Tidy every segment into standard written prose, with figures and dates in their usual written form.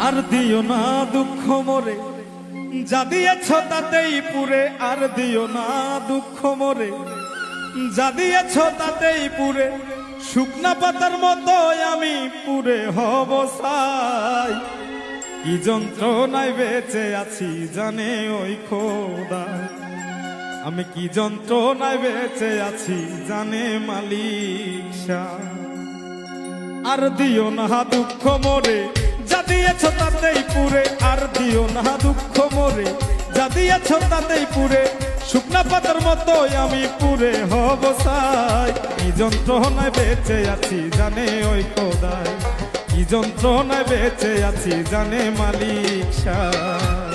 আর দিও না দুঃখ মোরে, যা দিয়েছ তাতেই পুরে। আর দিও না দুঃখ মোরে, যা দিয়েছ তাতেই পুরে। শুকনা পাতার মতো আমি পুরে হব ছাই। কি যন্ত্রণায় বেঁচে আছি জানে ওই খোদা, আমি কি যন্ত্রণায় বেঁচে আছি জানে মালিক শাহ। আর দিও না দুঃখ মোরে, যা দিয়েছ তাতেই পুরে। আর দিও না দুঃখ মোরে, যা দিয়েছ তাতেই পুরে। শুকনা পাতার মতো আমি পুরে হব ছাই। কি যন্ত্রণায় বেঁচে আছি জানে ওই খোদাই, কি যন্ত্রণায় বেঁচে আছি জানে মালিক শাহ।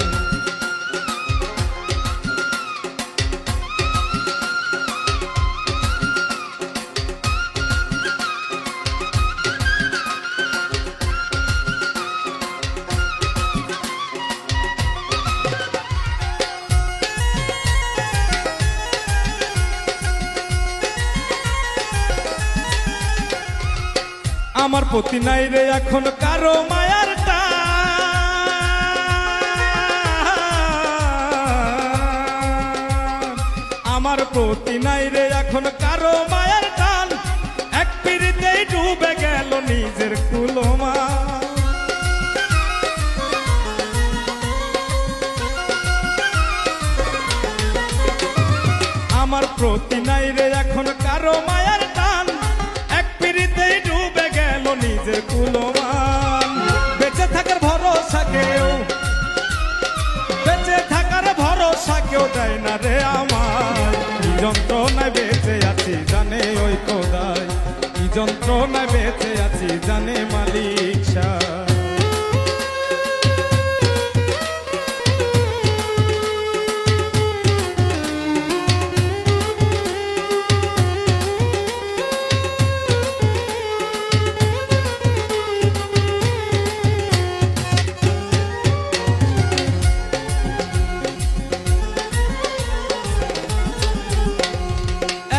আমার প্রতি নাই রে এখন কারো মায়ার টান। আমার প্রতি নাই রে এখন কারো মায়ার টান। এক পিড়িতেই ডুবে গেল নিজের কুলমা। আমার প্রতি নাই রে এখন কারো মায়ার টান। এক পিড়িতেই ডুবে গেল নিজের কুলমান। বেঁচে থাকার ভরসা কেউ, বেঁচে থাকার ভরসা কেউ দেয় না রে আমার। কি যন্ত্রণায় বেঁচে আছি জানে ওই খোদাই, কি যন্ত্রণায় বেঁচে আছি জানে মালিক শাহ।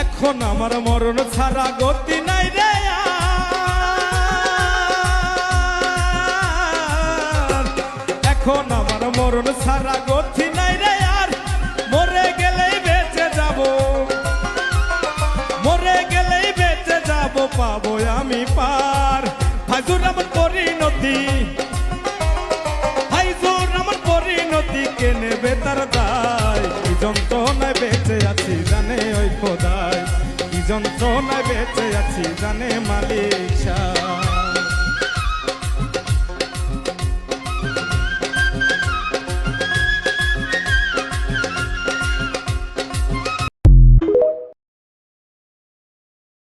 এখন আমার মরণ ছাড়া গতি নাই রে আর। এখন আমার মরণ ছাড়া গতি নাই রে আর। মরে গেলেই বেঁচে যাব, মরে গেলেই বেঁচে যাব, পাবো আমি পার। হাজুর আমার পরিণতি, হাজুর আমার পরিণতি কে নেবে তার দায়। কি যন্ত্রণায় বেঁচে আছি জানে ওই খোদাই, কি যন্ত্রণায় বেঁচে আছি জানে মালিক শাহ।